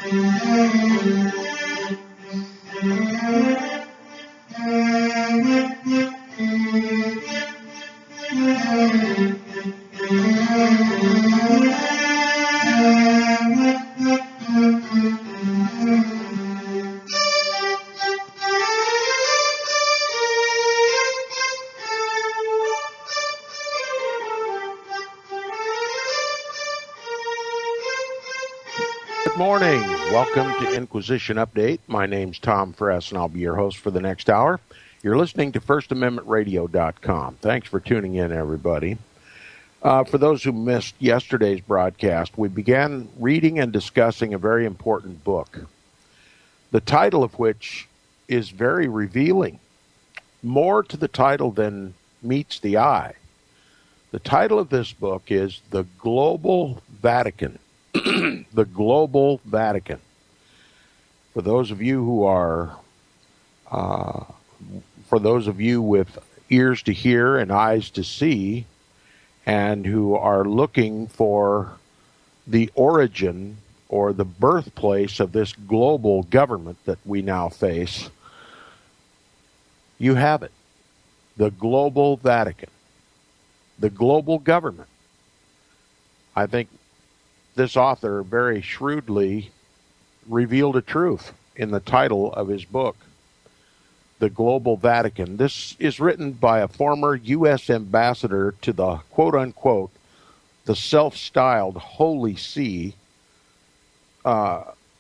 Good morning. Welcome to Inquisition Update. My name's Tom Fress, and I'll be your host for the next hour. You're listening to FirstAmendmentRadio.com. Thanks for tuning in, everybody. For those who missed yesterday's broadcast, we began reading and discussing a very important book, the title of which is very revealing, more to the title than meets the eye. The title of this book is The Global Vatican. The Global Vatican. For those of you who are, for those of you with ears to hear and eyes to see, and who are looking for the origin or the birthplace of this global government that we now face, you have it. The Global Vatican. The global government. I think this author very shrewdly revealed a truth in the title of his book, The Global Vatican. This is written by a former U.S. ambassador to the quote-unquote, the self-styled Holy See,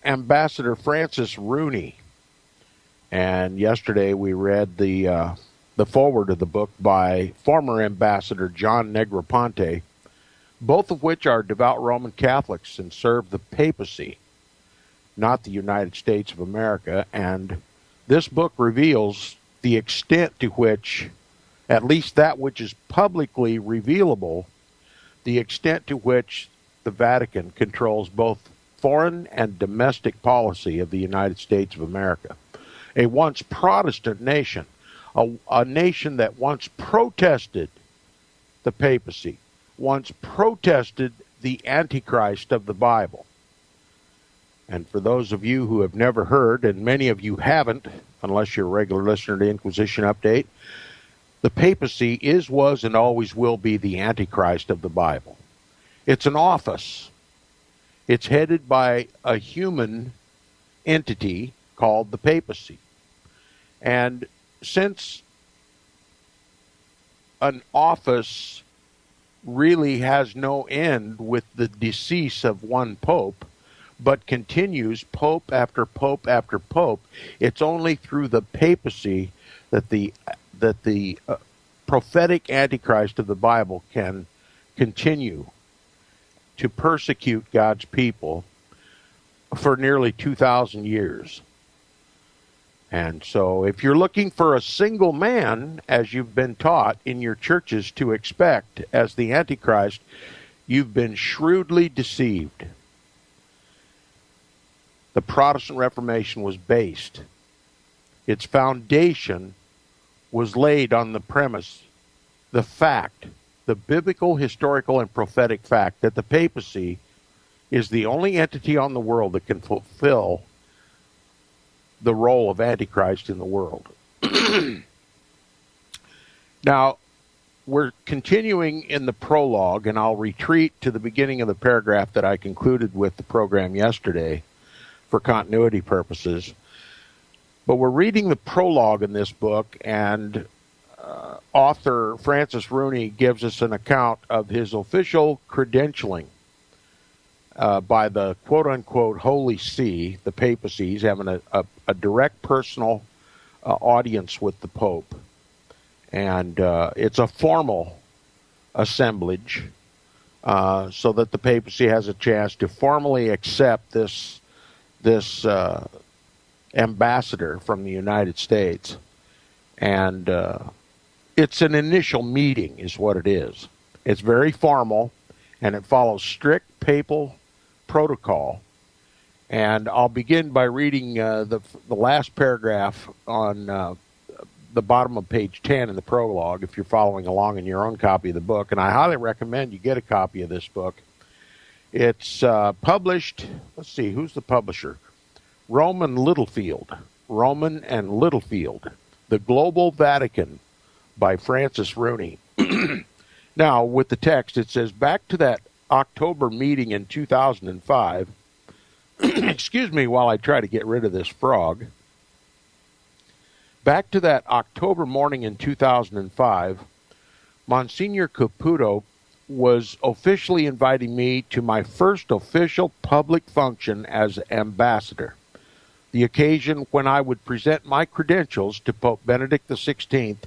Ambassador Francis Rooney. And yesterday we read the foreword of the book by former Ambassador John Negroponte, both of which are devout Roman Catholics and serve the papacy, not the United States of America. And this book reveals the extent to which, at least that which is publicly revealable, the extent to which the Vatican controls both foreign and domestic policy of the United States of America. A once Protestant nation, a nation that once protested the papacy, once protested the Antichrist of the Bible. And for those of you who have never heard, and many of you haven't, unless you're a regular listener to Inquisition Update, the papacy is, was, and always will be the Antichrist of the Bible. It's an office. It's headed by a human entity called the papacy. And since an office really has no end with the decease of one pope, but continues pope after pope after pope, it's only through the papacy that the prophetic Antichrist of the Bible can continue to persecute God's people for nearly 2,000 years. And so if you're looking for a single man, as you've been taught in your churches to expect as the Antichrist, you've been shrewdly deceived. The Protestant Reformation was based. Its foundation was laid on the premise, the fact, the biblical, historical, and prophetic fact that the papacy is the only entity on the world that can fulfill the role of Antichrist in the world. Now, we're continuing in the prologue, and I'll retreat to the beginning of the paragraph that I concluded with the program yesterday for continuity purposes. But we're reading the prologue in this book, and author Francis Rooney gives us an account of his official credentialing by the quote-unquote Holy See, the papacy. He's having a direct personal audience with the Pope. And it's a formal assemblage so that the papacy has a chance to formally accept this ambassador from the United States. And it's an initial meeting is what it is. It's very formal, and it follows strict papal protocol. And I'll begin by reading the last paragraph on the bottom of page 10 in the prologue, if you're following along in your own copy of the book. And I highly recommend you get a copy of this book. It's published, let's see, who's the publisher? Roman and Littlefield, The Global Vatican by Francis Rooney. Now, with the text, it says, back to that October meeting in 2005, excuse me while I try to get rid of this frog. Back to that October morning in 2005, Monsignor Caputo was officially inviting me to my first official public function as ambassador, the occasion when I would present my credentials to Pope Benedict XVI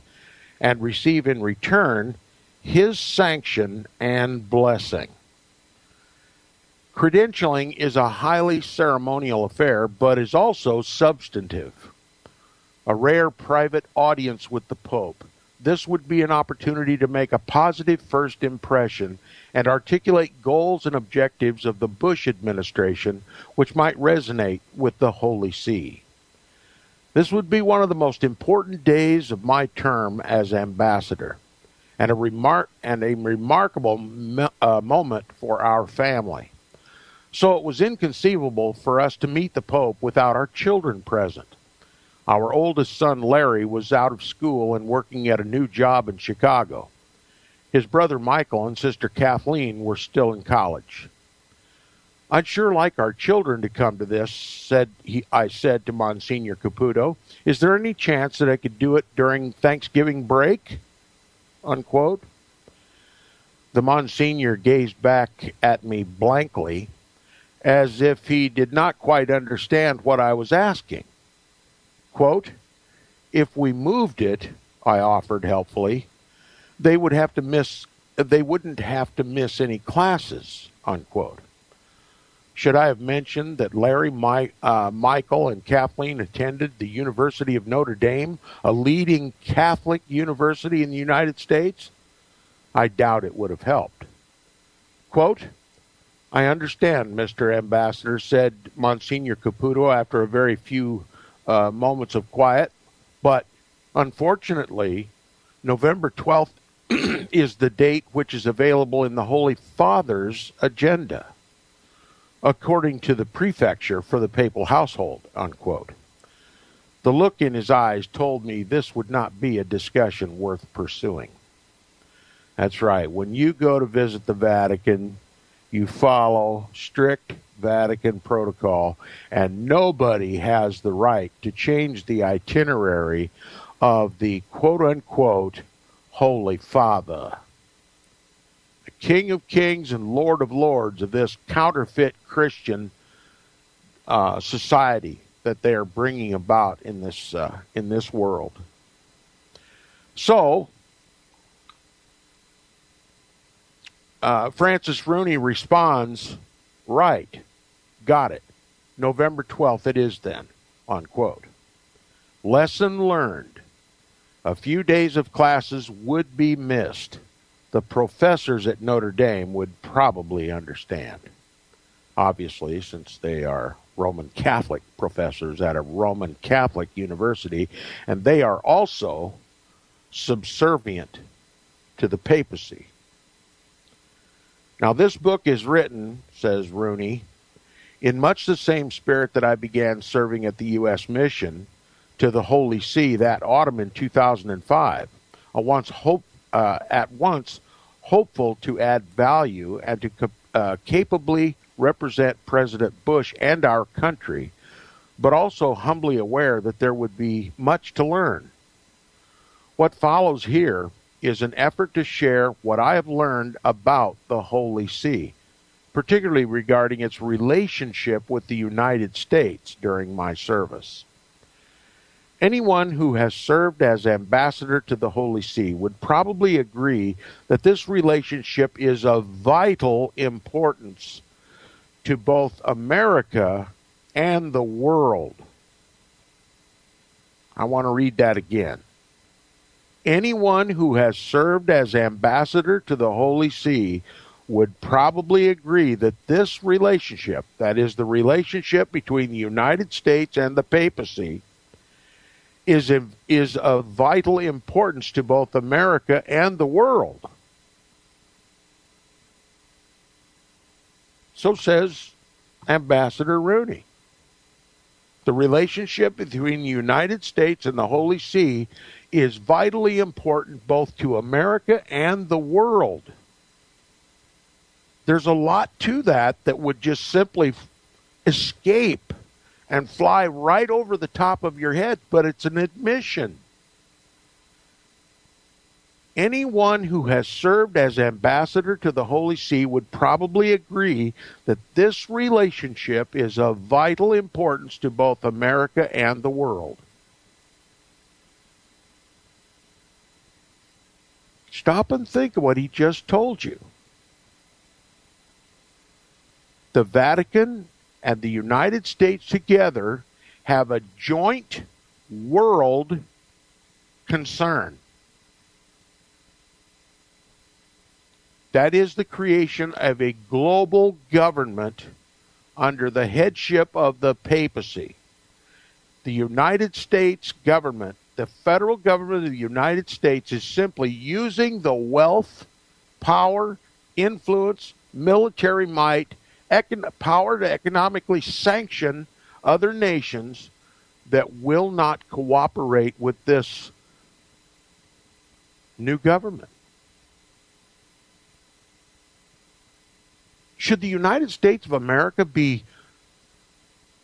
and receive in return his sanction and blessing. Credentialing is a highly ceremonial affair, but is also substantive. A rare private audience with the Pope. This would be an opportunity to make a positive first impression and articulate goals and objectives of the Bush administration which might resonate with the Holy See. This would be one of the most important days of my term as ambassador, and a remarkable moment for our family. So it was inconceivable for us to meet the Pope without our children present. Our oldest son, Larry, was out of school and working at a new job in Chicago. His brother Michael and sister Kathleen were still in college. I'd sure like our children to come to this, I said to Monsignor Caputo. Is there any chance that I could do it during Thanksgiving break? Unquote. The Monsignor gazed back at me blankly, as if he did not quite understand what I was asking. Quote, if we moved it, I offered helpfully, they wouldn't have to miss any classes, unquote. Should I have mentioned that Larry, Michael, and Kathleen attended the University of Notre Dame, a leading Catholic university in the United States? I doubt it would have helped. Quote, I understand, Mr. Ambassador, said Monsignor Caputo after a very few moments of quiet, but unfortunately, November 12th is the date which is available in the Holy Father's agenda, according to the prefecture for the papal household, unquote. The look in his eyes told me this would not be a discussion worth pursuing. That's right. When you go to visit the Vatican, you follow strict Vatican protocol, and nobody has the right to change the itinerary of the quote-unquote Holy Father. The King of Kings and Lord of Lords of this counterfeit Christian society that they are bringing about in this world. So, Francis Rooney responds, right, got it. November 12th it is then, unquote. Lesson learned. A few days of classes would be missed. The professors at Notre Dame would probably understand. Obviously, since they are Roman Catholic professors at a Roman Catholic university, and they are also subservient to the papacy. Now, this book is written, says Rooney, in much the same spirit that I began serving at the U.S. mission to the Holy See that autumn in 2005, at once hopeful to add value and to capably represent President Bush and our country, but also humbly aware that there would be much to learn. What follows here is an effort to share what I have learned about the Holy See, particularly regarding its relationship with the United States during my service. Anyone who has served as ambassador to the Holy See would probably agree that this relationship is of vital importance to both America and the world. I want to read that again. Anyone who has served as ambassador to the Holy See would probably agree that this relationship, that is the relationship between the United States and the papacy, is of vital importance to both America and the world. So says Ambassador Rooney. The relationship between the United States and the Holy See is vitally important both to America and the world. There's a lot to that would just simply escape and fly right over the top of your head, but it's an admission. Anyone who has served as ambassador to the Holy See would probably agree that this relationship is of vital importance to both America and the world. Stop and think of what he just told you. The Vatican and the United States together have a joint world concern. That is the creation of a global government under the headship of the papacy. The United States government, the federal government of the United States, is simply using the wealth, power, influence, military might, power to economically sanction other nations that will not cooperate with this new government. Should the United States of America be,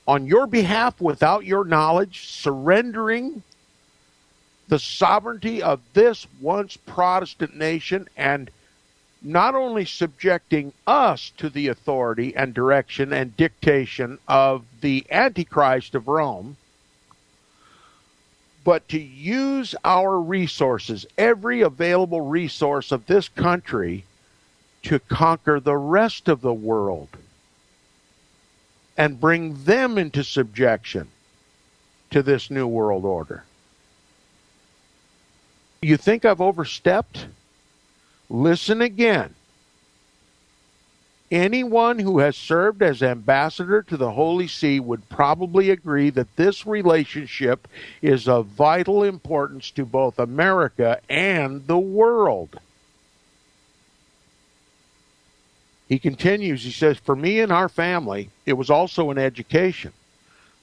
on your behalf without your knowledge, surrendering the sovereignty of this once Protestant nation and not only subjecting us to the authority and direction and dictation of the Antichrist of Rome, but to use our resources, every available resource of this country, to conquer the rest of the world and bring them into subjection to this new world order? You think I've overstepped? Listen again. Anyone who has served as ambassador to the Holy See would probably agree that this relationship is of vital importance to both America and the world. He continues, he says, for me and our family, it was also an education.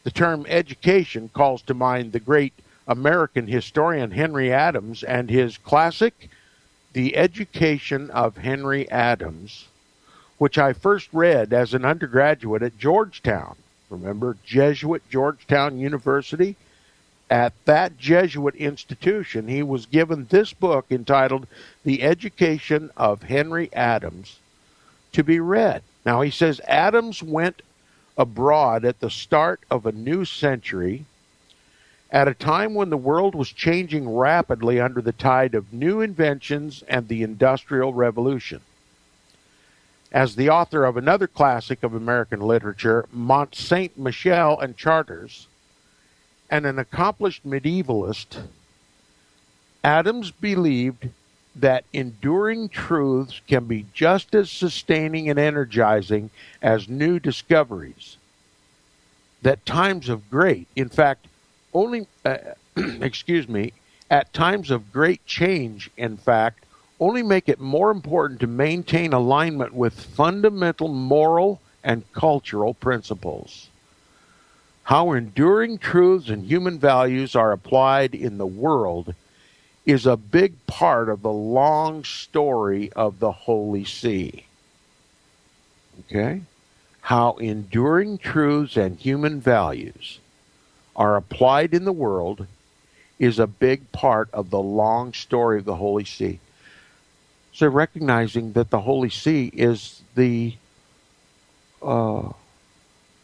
The term education calls to mind the great American historian Henry Adams and his classic, The Education of Henry Adams, which I first read as an undergraduate at Georgetown. Remember, Jesuit Georgetown University? At that Jesuit institution, he was given this book entitled The Education of Henry Adams to be read. Now, he says Adams went abroad at the start of a new century, at a time when the world was changing rapidly under the tide of new inventions and the Industrial Revolution. As the author of another classic of American literature, Mont Saint Michel and Charters, and an accomplished medievalist, Adams believed that enduring truths can be just as sustaining and energizing as new discoveries. That times of great, in fact, at times of great change, in fact, only make it more important to maintain alignment with fundamental moral and cultural principles. How enduring truths and human values are applied in the world is a big part of the long story of the Holy See. Okay? How enduring truths and human values are applied in the world is a big part of the long story of the Holy See. So recognizing that the Holy See is the,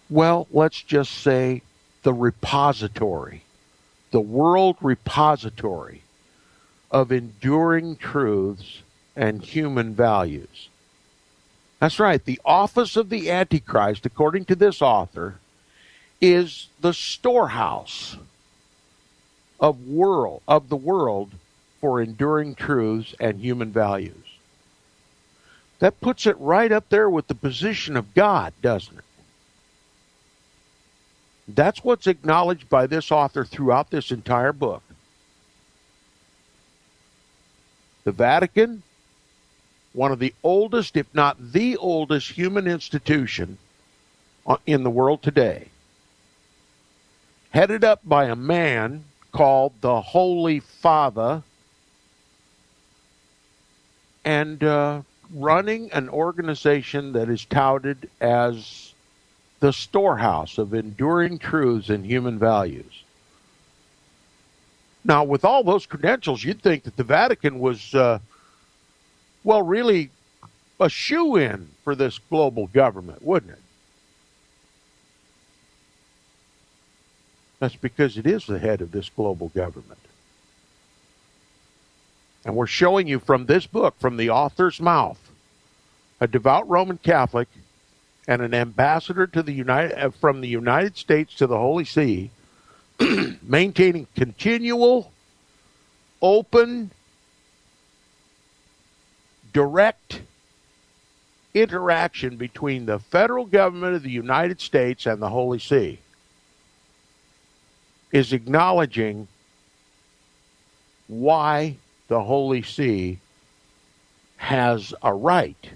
let's just say the repository, the world repository of enduring truths and human values. That's right. The office of the Antichrist, according to this author, is the storehouse of the world for enduring truths and human values. That puts it right up there with the position of God, doesn't it? That's what's acknowledged by this author throughout this entire book. The Vatican, one of the oldest, if not the oldest, human institution in the world today, headed up by a man called the Holy Father, and running an organization that is touted as the storehouse of enduring truths and human values. Now, with all those credentials, you'd think that the Vatican was, really a shoo-in for this global government, wouldn't it? That's because it is the head of this global government. And we're showing you from this book, from the author's mouth, a devout Roman Catholic and an ambassador to from the United States to the Holy See, maintaining continual, open, direct interaction between the federal government of the United States and the Holy See, is acknowledging why the Holy See has a right,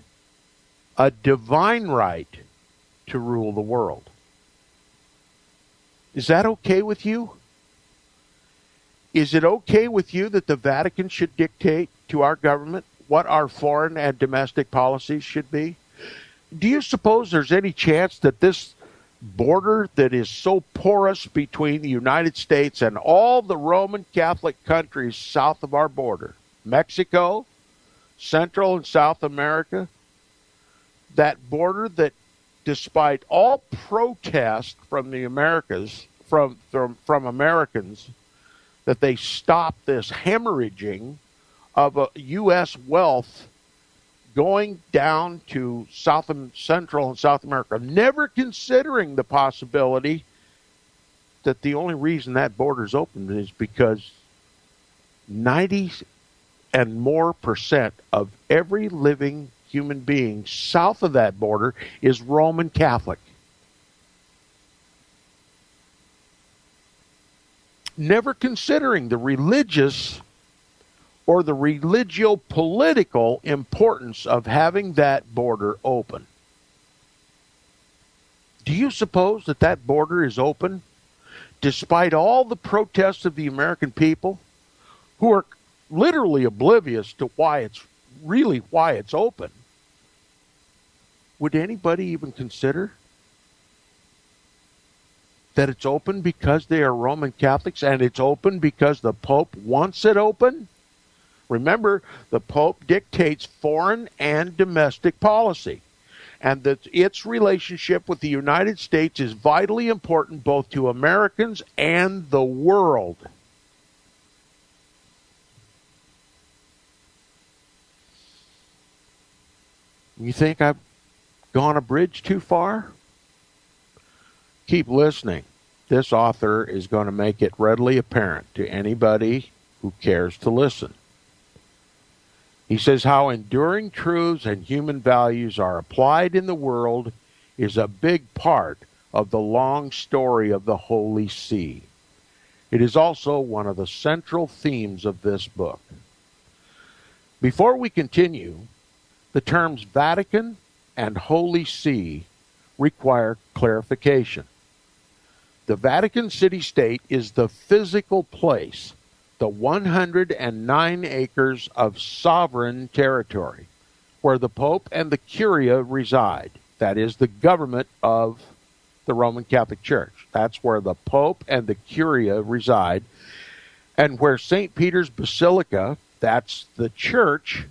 a divine right, to rule the world. Is that okay with you? Is it okay with you that the Vatican should dictate to our government what our foreign and domestic policies should be? Do you suppose there's any chance that this border that is so porous between the United States and all the Roman Catholic countries south of our border, Mexico, Central and South America, that border that, despite all protest from the Americas, from Americans, that they stop this hemorrhaging of U.S. wealth going down to Central and South America, never considering the possibility that the only reason that border's open is because 90 and more % of every living human being south of that border is Roman Catholic. Never considering the religious or the religio-political importance of having that border open. Do you suppose that that border is open despite all the protests of the American people, who are literally oblivious to why it's open? Would anybody even consider that it's open because they are Roman Catholics and it's open because the Pope wants it open? Remember, the Pope dictates foreign and domestic policy, and that its relationship with the United States is vitally important both to Americans and the world. You think I've gone a bridge too far? Keep listening. This author is going to make it readily apparent to anybody who cares to listen. He says how enduring truths and human values are applied in the world is a big part of the long story of the Holy See. It is also one of the central themes of this book. Before we continue, the terms Vatican and Holy See require clarification. The Vatican City-State is the physical place, the 109 acres of sovereign territory, where the Pope and the Curia reside. That is the government of the Roman Catholic Church. That's where the Pope and the Curia reside. And where St. Peter's Basilica, that's the church,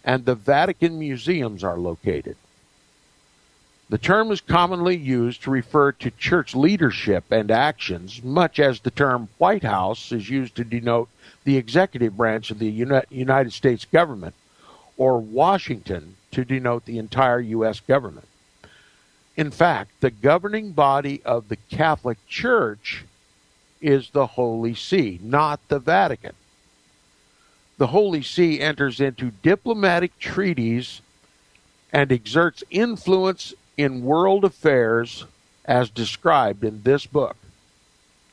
and the Vatican museums are located. The term is commonly used to refer to church leadership and actions, much as the term White House is used to denote the executive branch of the United States government, or Washington to denote the entire U.S. government. In fact, the governing body of the Catholic Church is the Holy See, not the Vatican. The Holy See enters into diplomatic treaties and exerts influence in world affairs as described in this book.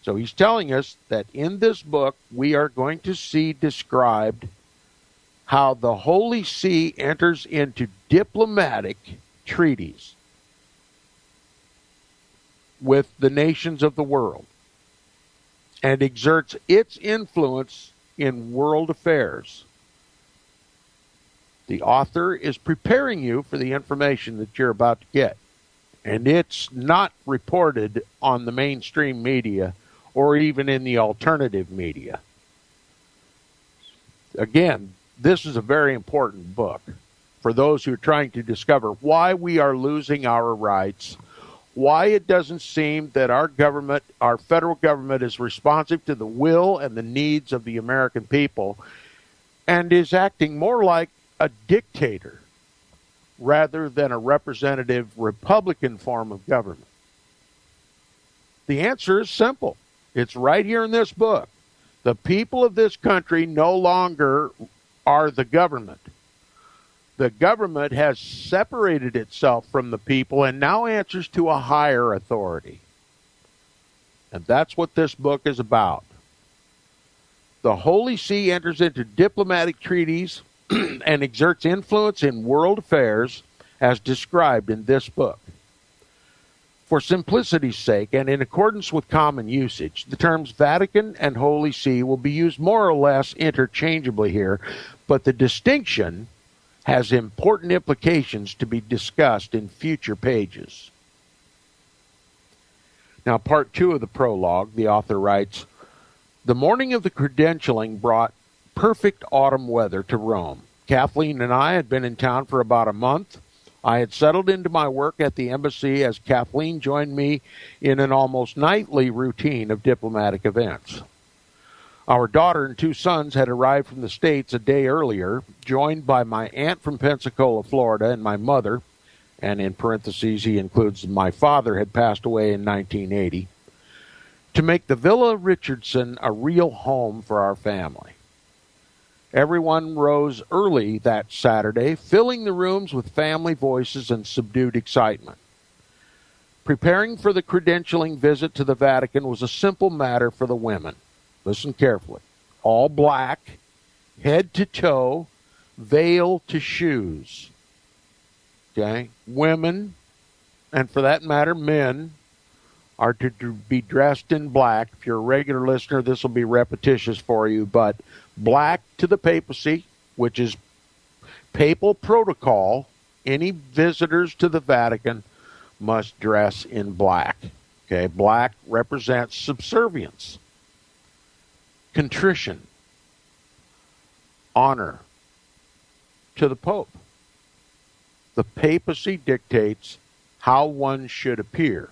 So he's telling us that in this book we are going to see described how the Holy See enters into diplomatic treaties with the nations of the world and exerts its influence in world affairs. The author is preparing you for the information that you're about to get. And it's not reported on the mainstream media or even in the alternative media. Again, this is a very important book for those who are trying to discover why we are losing our rights, why it doesn't seem that our government, our federal government, is responsive to the will and the needs of the American people and is acting more like a dictator rather than a representative Republican form of government. The answer is simple. It's right here in this book. The people of this country no longer are the government. The government has separated itself from the people and now answers to a higher authority. And that's what this book is about. The Holy See enters into diplomatic treaties and exerts influence in world affairs as described in this book. For simplicity's sake and in accordance with common usage, the terms Vatican and Holy See will be used more or less interchangeably here, but the distinction has important implications to be discussed in future pages. Now, part 2 of the prologue, the author writes, "The morning of the credentialing brought perfect autumn weather to Rome. Kathleen and I had been in town for about a month. I had settled into my work at the embassy as Kathleen joined me in an almost nightly routine of diplomatic events. Our daughter and 2 sons had arrived from the States a day earlier, joined by my aunt from Pensacola, Florida, and my mother, and in parentheses he includes my father had passed away in 1980, to make the Villa Richardson a real home for our family. Everyone rose early that Saturday, filling the rooms with family voices and subdued excitement. Preparing for the credentialing visit to the Vatican was a simple matter for the women. Listen carefully. All black, head to toe, veil to shoes. Okay? Women, and for that matter, men, are to be dressed in black. If you're a regular listener, this will be repetitious for you, but black to the papacy, which is papal protocol. Any visitors to the Vatican must dress in black. Okay, black represents subservience, contrition, honor to the Pope. The papacy dictates how one should appear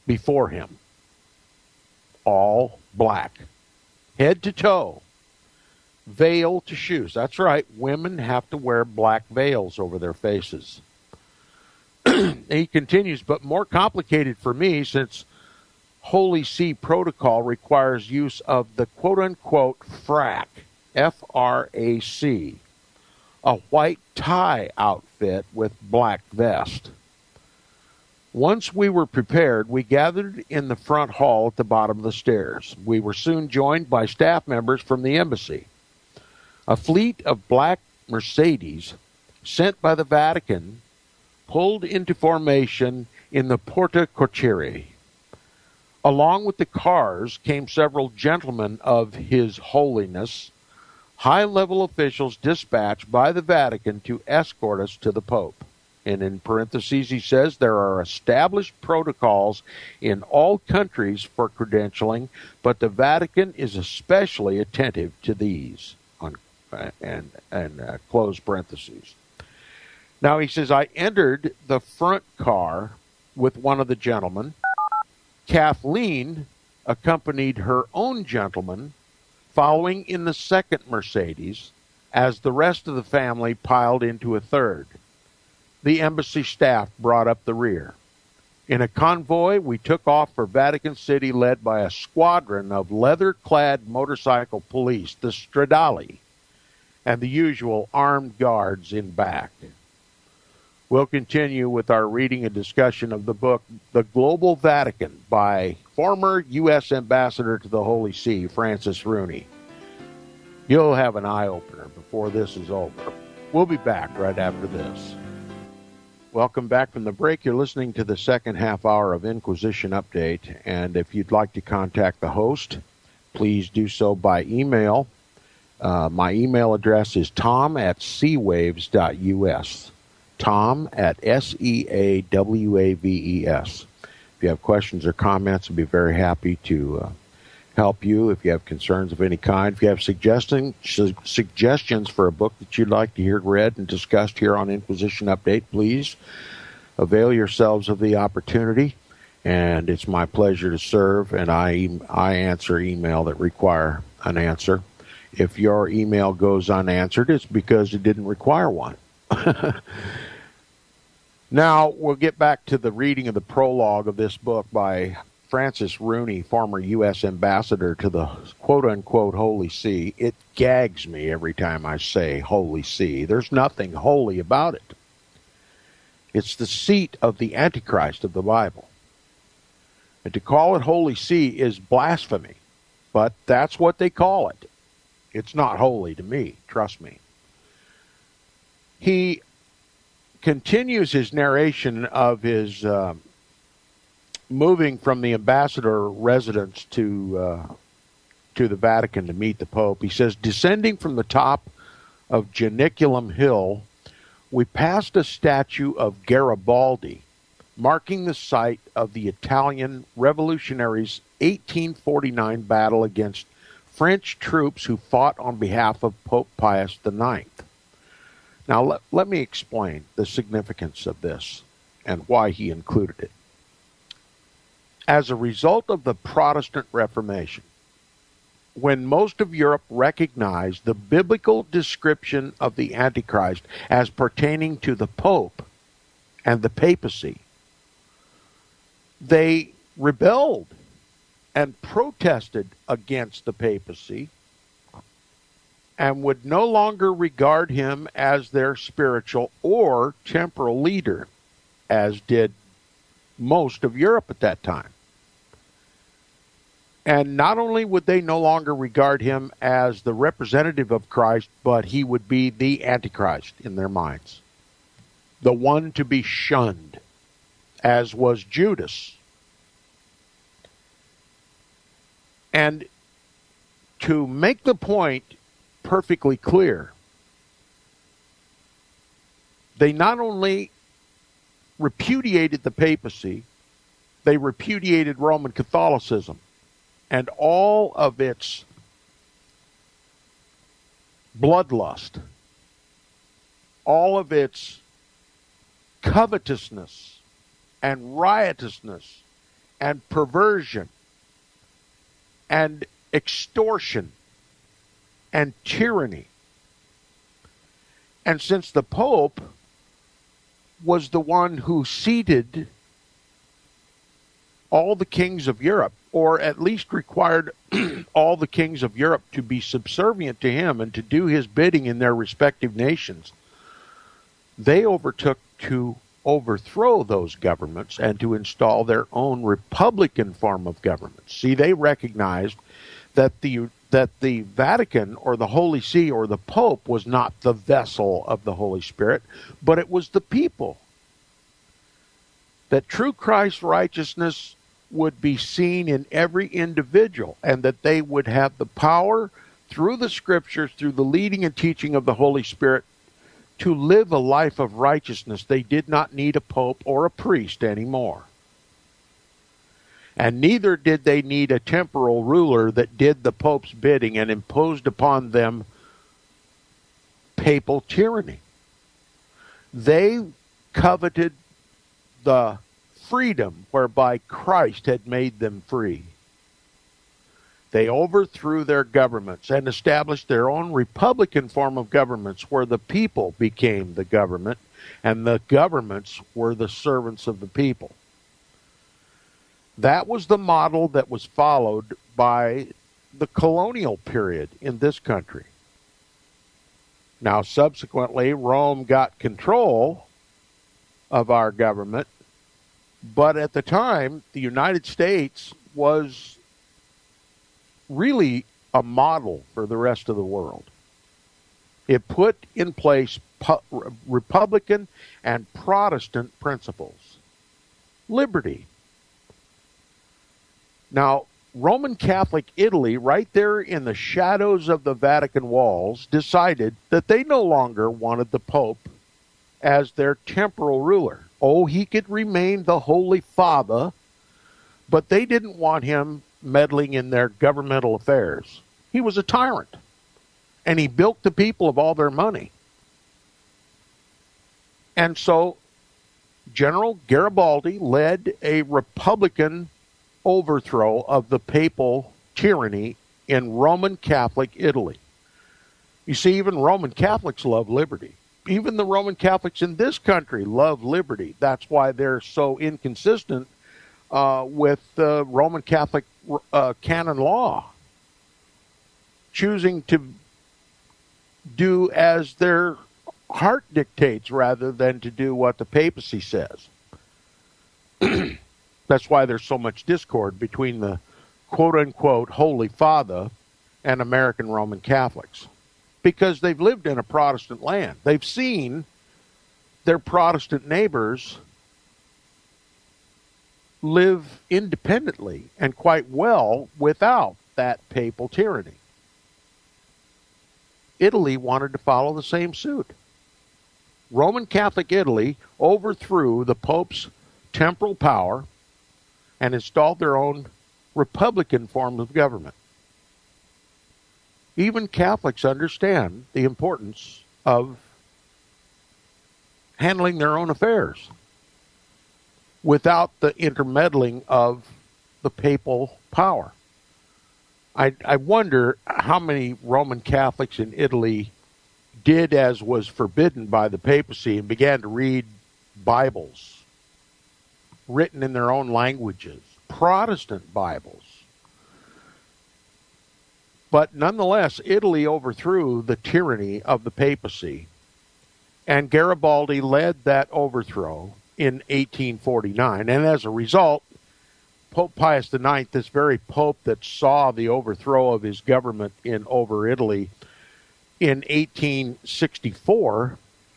before him. All black, head to toe, veil to shoes. That's right, women have to wear black veils over their faces. He continues, but more complicated for me since Holy See protocol requires use of the quote-unquote frac, F-R-A-C, a white tie outfit with black vest. Once we were prepared, we gathered in the front hall at the bottom of the stairs. We were soon joined by staff members from the embassy. A fleet of black Mercedes sent by the Vatican pulled into formation in the Porta Corcheri. Along with the cars came several gentlemen of His Holiness, high-level officials dispatched by the Vatican to escort us to the Pope. And in parentheses, he says, there are established protocols in all countries for credentialing, but the Vatican is especially attentive to these, close parentheses. Now, he says, I entered the front car with one of the gentlemen. Kathleen accompanied her own gentleman, following in the second Mercedes, as the rest of the family piled into a third. The embassy staff brought up the rear. In a convoy, we took off for Vatican City, led by a squadron of leather-clad motorcycle police, the Stradali, and the usual armed guards in back. We'll continue with our reading and discussion of the book, The Global Vatican, by former U.S. Ambassador to the Holy See, Francis Rooney. You'll have an eye-opener before this is over. We'll be back right after this. Welcome back from the break. You're listening to the second half hour of Inquisition Update, and if you'd like to contact the host, please do so by email. My email address is tom@seawaves.us. tom@seawaves. If you have questions or comments, I'd be very happy to help you. If you have concerns of any kind, if you have suggestions for a book that you'd like to hear read and discussed here on Inquisition Update, please avail yourselves of the opportunity. And it's my pleasure to serve, and I answer email that require an answer. If your email goes unanswered, it's because it didn't require one. Now, we'll get back to the reading of the prologue of this book by Francis Rooney, former U.S. ambassador to the quote-unquote Holy See. It gags me every time I say Holy See. There's nothing holy about it. It's the seat of the Antichrist of the Bible. And to call it Holy See is blasphemy, but that's what they call it. It's not holy to me, trust me. He continues his narration of his moving from the ambassador residence to the Vatican to meet the Pope. He says, descending from the top of Janiculum Hill, we passed a statue of Garibaldi, marking the site of the Italian revolutionaries' 1849 battle against French troops who fought on behalf of Pope Pius IX. Now, let me explain the significance of this and why he included it. As a result of the Protestant Reformation, when most of Europe recognized the biblical description of the Antichrist as pertaining to the Pope and the papacy, they rebelled and protested against the papacy and would no longer regard him as their spiritual or temporal leader, as did most of Europe at that time. And not only would they no longer regard him as the representative of Christ, but he would be the Antichrist in their minds, the one to be shunned, as was Judas. And to make the point perfectly clear, they not only repudiated the papacy, they repudiated Roman Catholicism and all of its bloodlust, all of its covetousness and riotousness and perversion and extortion and tyranny. And since the Pope was the one who seated all the kings of Europe, or at least required all the kings of Europe to be subservient to him and to do his bidding in their respective nations, they overtook to overthrow those governments and to install their own republican form of government. See, they recognized that the Vatican or the Holy See or the Pope was not the vessel of the Holy Spirit, but it was the people. That true Christ's righteousness would be seen in every individual, and that they would have the power through the Scriptures, through the leading and teaching of the Holy Spirit, to live a life of righteousness. They did not need a pope or a priest anymore. And neither did they need a temporal ruler that did the Pope's bidding and imposed upon them papal tyranny. They coveted the freedom whereby Christ had made them free. They overthrew their governments and established their own republican form of governments where the people became the government and the governments were the servants of the people. That was the model that was followed by the colonial period in this country. Now, subsequently, Rome got control of our government, but at the time, the United States was really a model for the rest of the world. It put in place Republican and Protestant principles. Liberty. Now, Roman Catholic Italy, right there in the shadows of the Vatican walls, decided that they no longer wanted the Pope as their temporal ruler. Oh, he could remain the Holy Father, but they didn't want him meddling in their governmental affairs. He was a tyrant, and he bilked the people of all their money. And so General Garibaldi led a Republican overthrow of the papal tyranny in Roman Catholic Italy. You see, even Roman Catholics love liberty. Even the Roman Catholics in this country love liberty. That's why they're so inconsistent with Roman Catholic canon law, choosing to do as their heart dictates rather than to do what the papacy says. That's why there's so much discord between the quote-unquote Holy Father and American Roman Catholics, because they've lived in a Protestant land. They've seen their Protestant neighbors live independently and quite well without that papal tyranny. Italy wanted to follow the same suit. Roman Catholic Italy overthrew the Pope's temporal power and installed their own republican form of government. Even Catholics understand the importance of handling their own affairs without the intermeddling of the papal power. I wonder how many Roman Catholics in Italy did as was forbidden by the papacy and began to read Bibles written in their own languages, Protestant Bibles. But nonetheless, Italy overthrew the tyranny of the papacy, and Garibaldi led that overthrow in 1849. And as a result, Pope Pius IX, this very pope that saw the overthrow of his government over Italy in 1864,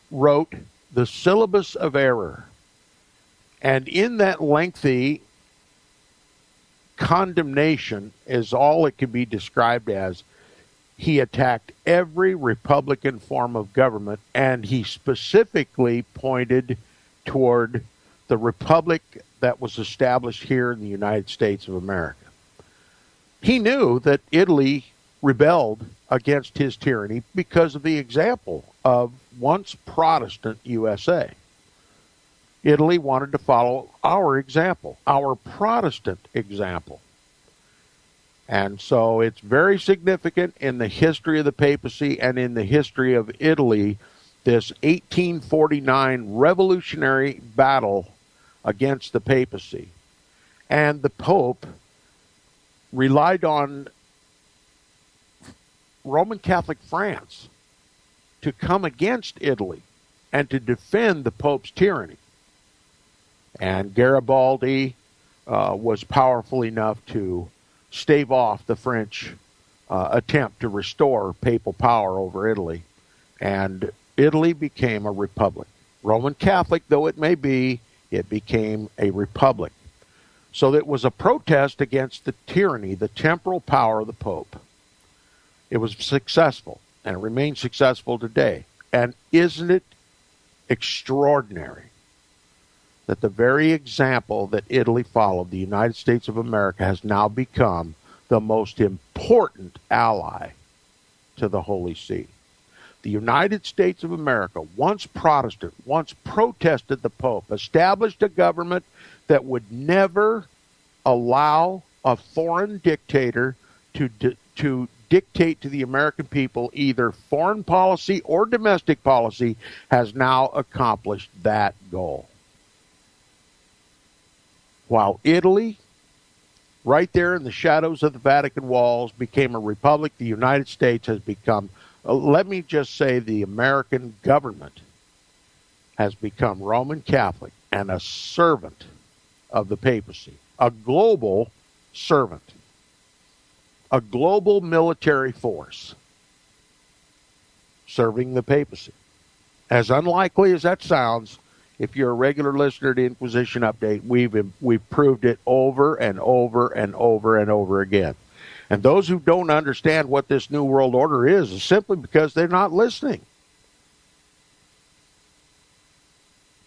wrote the Syllabus of Error. And in that lengthy condemnation, is all it can be described as, he attacked every republican form of government, and he specifically pointed toward the republic that was established here in the United States of America. He knew that Italy rebelled against his tyranny because of the example of once Protestant USA. Italy wanted to follow our example, our Protestant example. And so it's very significant in the history of the papacy and in the history of Italy, this 1849 revolutionary battle against the papacy. And the Pope relied on Roman Catholic France to come against Italy and to defend the Pope's tyranny. And Garibaldi was powerful enough to stave off the French attempt to restore papal power over Italy. And Italy became a republic. Roman Catholic though it may be, it became a republic. So it was a protest against the tyranny, the temporal power of the Pope. It was successful, and it remains successful today. And isn't it extraordinary that the very example that Italy followed, the United States of America, has now become the most important ally to the Holy See? The United States of America, once Protestant, once protested the Pope, established a government that would never allow a foreign dictator to dictate to the American people either foreign policy or domestic policy, has now accomplished that goal. While Italy, right there in the shadows of the Vatican walls, became a republic, the United States has become, let me just say, the American government has become Roman Catholic and a servant of the papacy, a global servant. a global military force serving the papacy. As unlikely as that sounds, if you're a regular listener to Inquisition Update, we've proved it over and over and over and over again. And those who don't understand what this New World Order is simply because they're not listening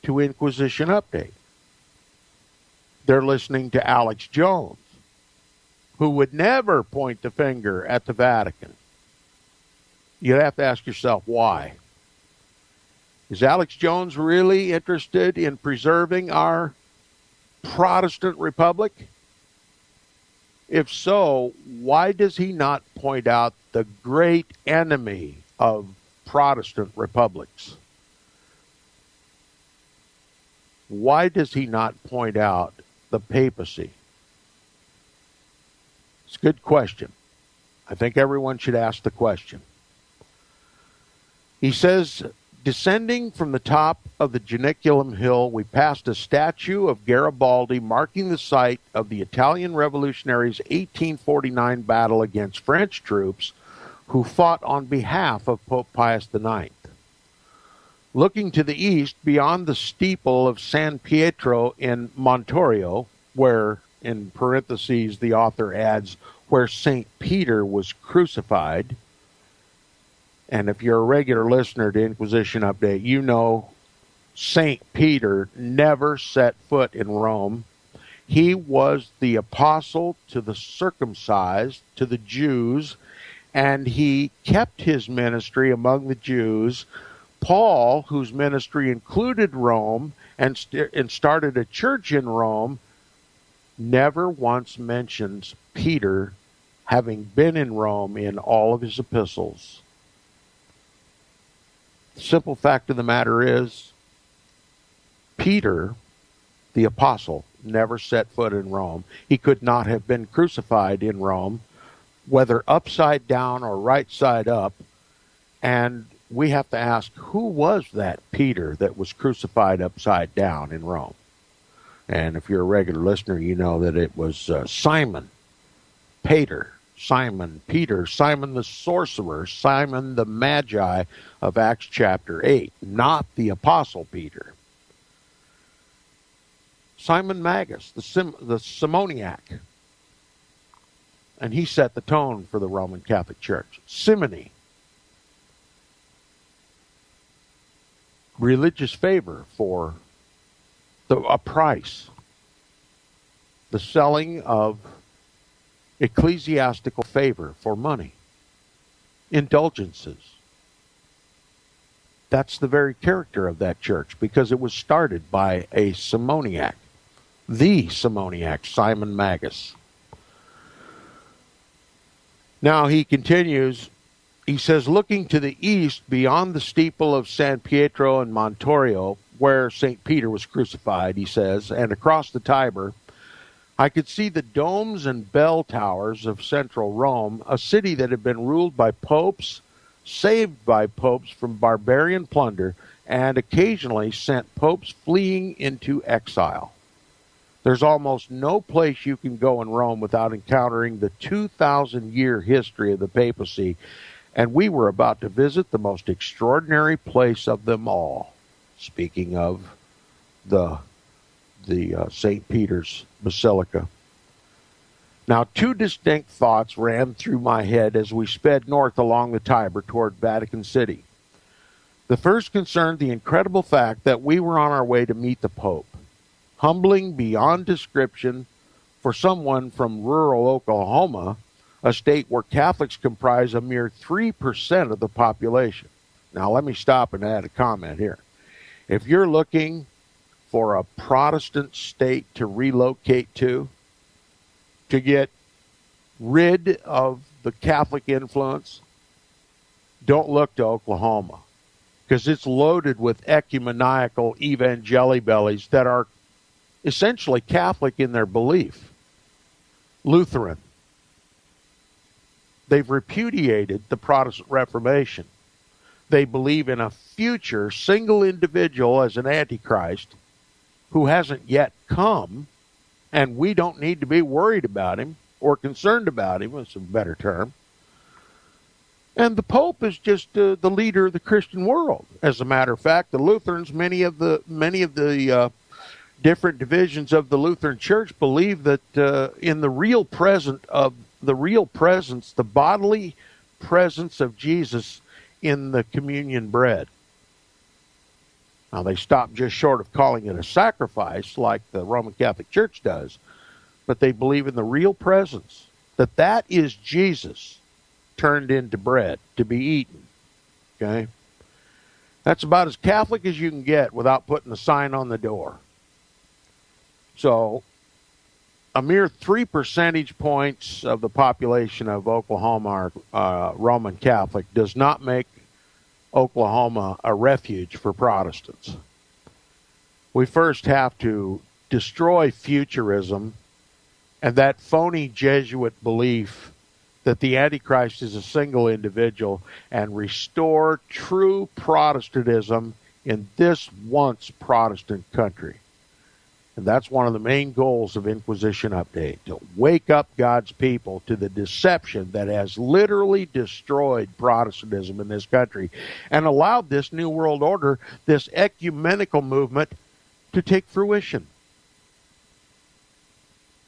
to Inquisition Update. They're listening to Alex Jones, who would never point the finger at the Vatican. You have to ask yourself why. Is Alex Jones really interested in preserving our Protestant republic? If so, why does he not point out the great enemy of Protestant republics? Why does he not point out the papacy? It's a good question. I think everyone should ask the question. He says, descending from the top of the Janiculum Hill, we passed a statue of Garibaldi marking the site of the Italian revolutionaries' 1849 battle against French troops who fought on behalf of Pope Pius IX. Looking to the east, beyond the steeple of San Pietro in Montorio, where, in parentheses, the author adds, where St. Peter was crucified. And if you're a regular listener to Inquisition Update, you know St. Peter never set foot in Rome. He was the apostle to the circumcised, to the Jews, and he kept his ministry among the Jews. Paul, whose ministry included Rome and started a church in Rome, never once mentions Peter having been in Rome in all of his epistles. The simple fact of the matter is, Peter, the apostle, never set foot in Rome. He could not have been crucified in Rome, whether upside down or right side up. And we have to ask, who was that Peter that was crucified upside down in Rome? And if you're a regular listener, you know that it was Simon Peter, Simon Peter, Simon the sorcerer, Simon the Magi of Acts chapter 8, not the Apostle Peter. Simon Magus, the Simoniac. And he set the tone for the Roman Catholic Church. Simony. Religious favor for a price. The selling of ecclesiastical favor for money. Indulgences. That's the very character of that church, because it was started by a Simoniac. The Simoniac, Simon Magus. Now he continues, he says, looking to the east beyond the steeple of San Pietro and Montorio, where St. Peter was crucified, he says, and across the Tiber, I could see the domes and bell towers of central Rome, a city that had been ruled by popes, saved by popes from barbarian plunder, and occasionally sent popes fleeing into exile. There's almost no place you can go in Rome without encountering the 2,000-year history of the papacy, and we were about to visit the most extraordinary place of them all. Speaking of the St. Peter's Basilica. Now, two distinct thoughts ran through my head as we sped north along the Tiber toward Vatican City. The first concerned the incredible fact that we were on our way to meet the Pope. Humbling beyond description for someone from rural Oklahoma, a state where Catholics comprise a mere 3% of the population. Now, let me stop and add a comment here. If you're looking for a Protestant state to relocate to get rid of the Catholic influence, don't look to Oklahoma, because it's loaded with ecumenical evangelibellies that are essentially Catholic in their belief. Lutheran. They've repudiated the Protestant Reformation. They believe in a future single individual as an Antichrist who hasn't yet come, and we don't need to be worried about him. or concerned about him, was a better term. And the Pope is just the leader of the Christian world. As a matter of fact, the Lutherans, many of the different divisions of the Lutheran Church believe that in the real presence, the bodily presence of Jesus in the communion bread. Now, they stop just short of calling it a sacrifice like the Roman Catholic Church does, but they believe in the real presence, that is Jesus turned into bread to be eaten. Okay? That's about as Catholic as you can get without putting a sign on the door. So, a mere 3 percentage points of the population of Oklahoma are Roman Catholic does not make Oklahoma a refuge for Protestants. We first have to destroy futurism and that phony Jesuit belief that the Antichrist is a single individual and restore true Protestantism in this once Protestant country. And that's one of the main goals of Inquisition Update, to wake up God's people to the deception that has literally destroyed Protestantism in this country and allowed this New World Order, this ecumenical movement, to take fruition.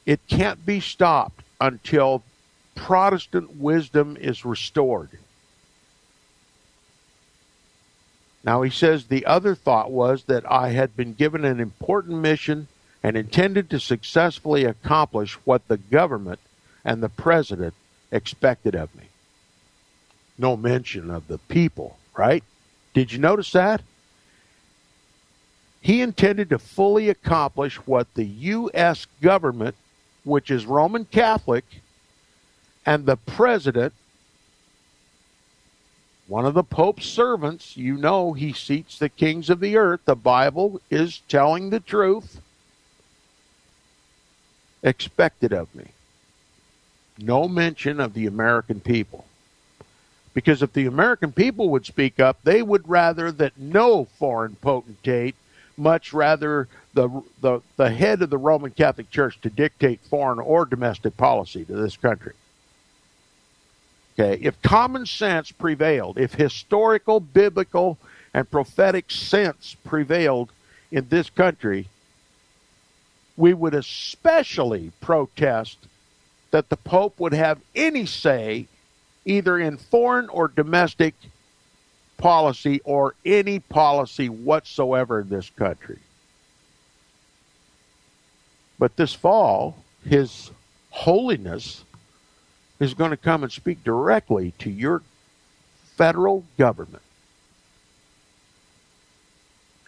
It can't be stopped until Protestant wisdom is restored. Now, he says the other thought was that I had been given an important mission and intended to successfully accomplish what the government and the president expected of me. No mention of the people, right? Did you notice that? He intended to fully accomplish what the U.S. government, which is Roman Catholic, and the president, one of the Pope's servants, you know he seats the kings of the earth, the Bible is telling the truth, expected of me. No mention of the American people. Because if the American people would speak up, they would rather that no foreign potentate, much rather the head of the Roman Catholic Church, to dictate foreign or domestic policy to this country. Okay, if common sense prevailed, if historical, biblical, and prophetic sense prevailed in this country, we would especially protest that the Pope would have any say either in foreign or domestic policy or any policy whatsoever in this country. But this fall, His Holiness is going to come and speak directly to your federal government.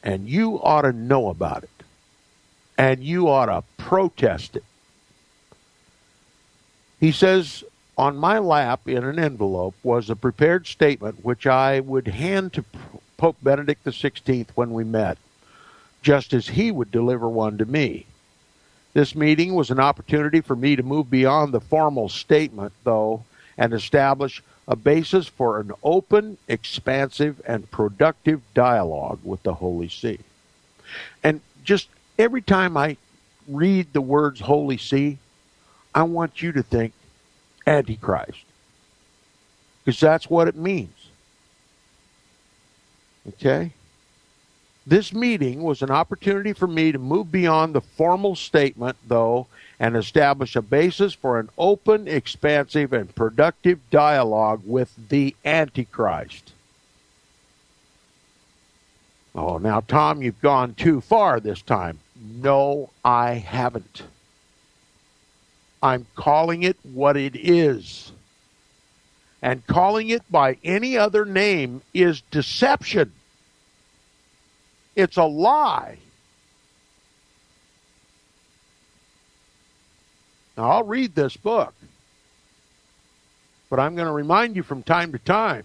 And you ought to know about it. And you ought to protest it. He says, on my lap in an envelope was a prepared statement which I would hand to Pope Benedict XVI when we met, just as he would deliver one to me. This meeting was an opportunity for me to move beyond the formal statement, though, and establish a basis for an open, expansive, and productive dialogue with the Holy See. And just every time I read the words Holy See, I want you to think Antichrist, because that's what it means. Okay? This meeting was an opportunity for me to move beyond the formal statement, though, and establish a basis for an open, expansive, and productive dialogue with the Antichrist. Oh, now, Tom, you've gone too far this time. No, I haven't. I'm calling it what it is. And calling it by any other name is deception. It's a lie. Now, I'll read this book, but I'm going to remind you from time to time,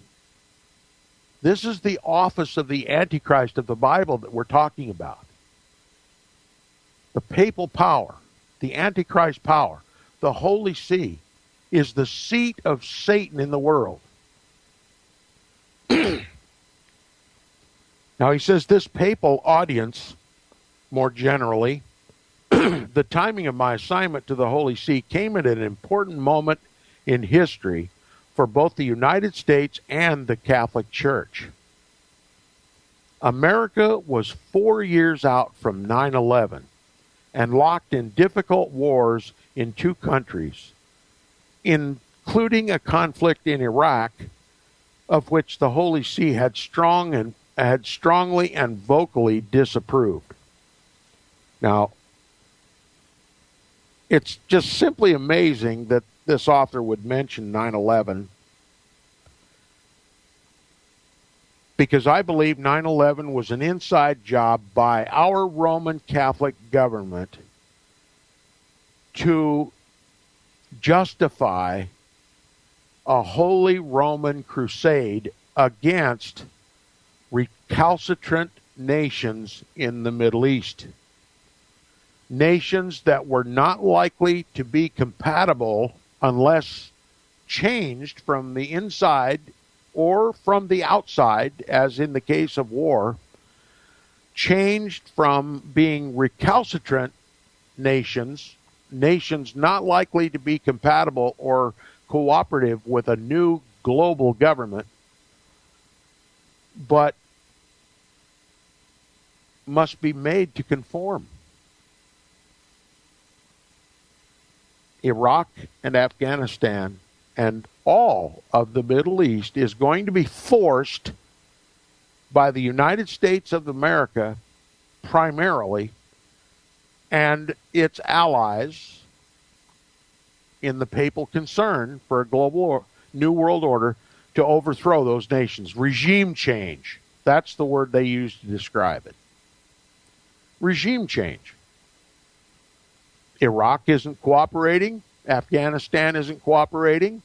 this is the office of the Antichrist of the Bible that we're talking about. The papal power, the Antichrist power, the Holy See, is the seat of Satan in the world. Now, he says this papal audience, more generally, the timing of my assignment to the Holy See came at an important moment in history for both the United States and the Catholic Church. America was 4 years out from 9/11 and locked in difficult wars in two countries, including a conflict in Iraq, of which the Holy See had strongly and vocally disapproved. Now, it's just simply amazing that this author would mention 9/11, because I believe 9/11 was an inside job by our Roman Catholic government to justify a Holy Roman crusade against recalcitrant nations in the Middle East. Nations that were not likely to be compatible unless changed from the inside or from the outside, as in the case of war, changed from being recalcitrant nations not likely to be compatible or cooperative with a new global government, but must be made to conform. Iraq and Afghanistan and all of the Middle East is going to be forced by the United States of America primarily and its allies in the papal concern for a global new world order to overthrow those nations. Regime change. That's the word they use to describe it. Regime change. Iraq isn't cooperating. Afghanistan isn't cooperating.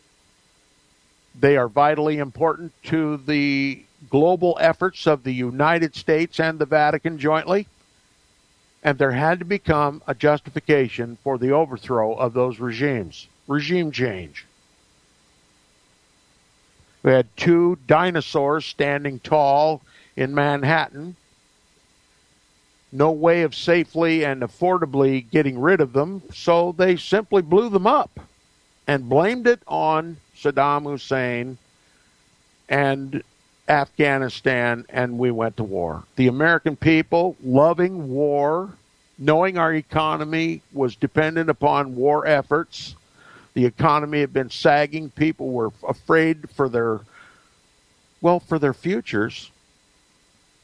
They are vitally important to the global efforts of the United States and the Vatican jointly. And there had to become a justification for the overthrow of those regimes. Regime change. We had two dinosaurs standing tall in Manhattan. No way of safely and affordably getting rid of them, so they simply blew them up and blamed it on Saddam Hussein and Afghanistan, and we went to war. The American people, loving war, knowing our economy was dependent upon war efforts. The economy had been sagging. People were afraid for their futures.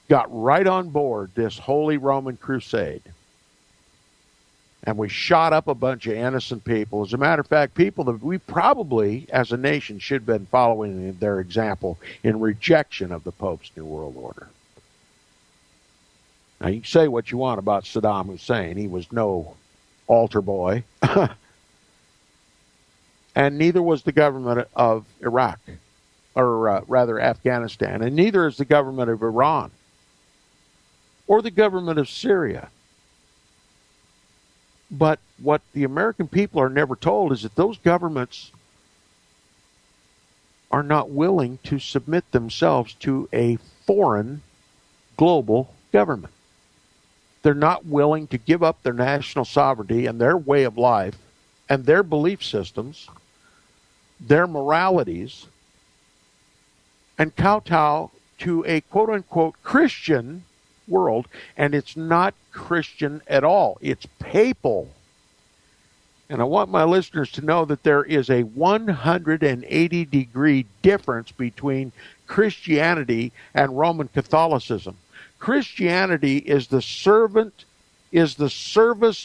Got right on board this Holy Roman crusade. And we shot up a bunch of innocent people. As a matter of fact, people that we probably, as a nation, should have been following their example in rejection of the Pope's New World Order. Now, you can say what you want about Saddam Hussein. He was no altar boy. And neither was the government of Iraq, or rather Afghanistan. And neither is the government of Iran or the government of Syria. But what the American people are never told is that those governments are not willing to submit themselves to a foreign global government. They're not willing to give up their national sovereignty and their way of life and their belief systems, their moralities, and kowtow to a quote-unquote Christian world, and it's not Christian at all. It's papal. And I want my listeners to know that there is a 180-degree difference between Christianity and Roman Catholicism. Christianity is the service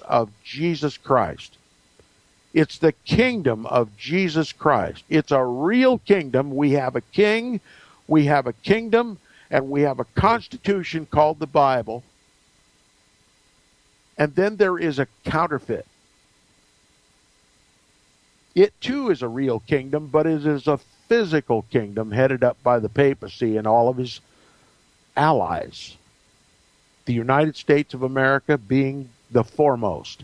of Jesus Christ. It's the kingdom of Jesus Christ. It's a real kingdom. We have a king, we have a kingdom, and we have a constitution called the Bible. And then there is a counterfeit. It too is a real kingdom, but it is a physical kingdom headed up by the papacy and all of his allies. The United States of America being the foremost.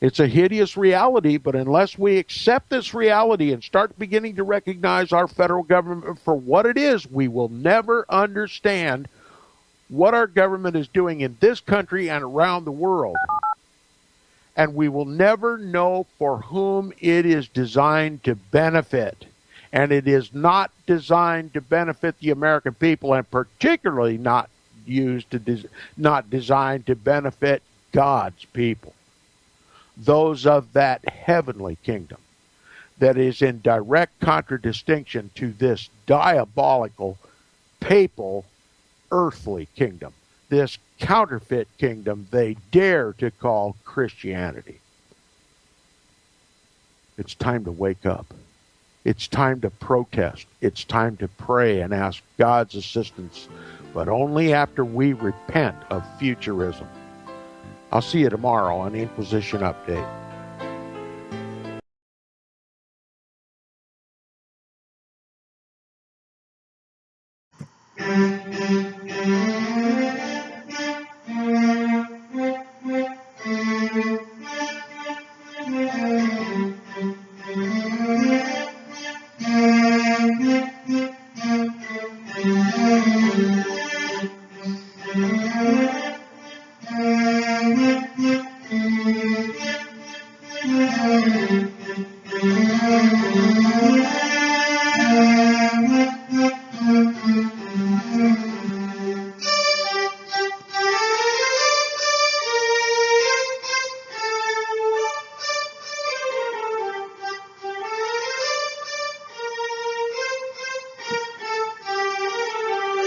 It's a hideous reality, but unless we accept this reality and start beginning to recognize our federal government for what it is, we will never understand what our government is doing in this country and around the world. And we will never know for whom it is designed to benefit. And it is not designed to benefit the American people, and particularly not designed to benefit God's people, those of that heavenly kingdom that is in direct contradistinction to this diabolical, papal, earthly kingdom, this counterfeit kingdom they dare to call Christianity. It's time to wake up. It's time to protest. It's time to pray and ask God's assistance, but only after we repent of futurism. I'll see you tomorrow on Inquisition Update.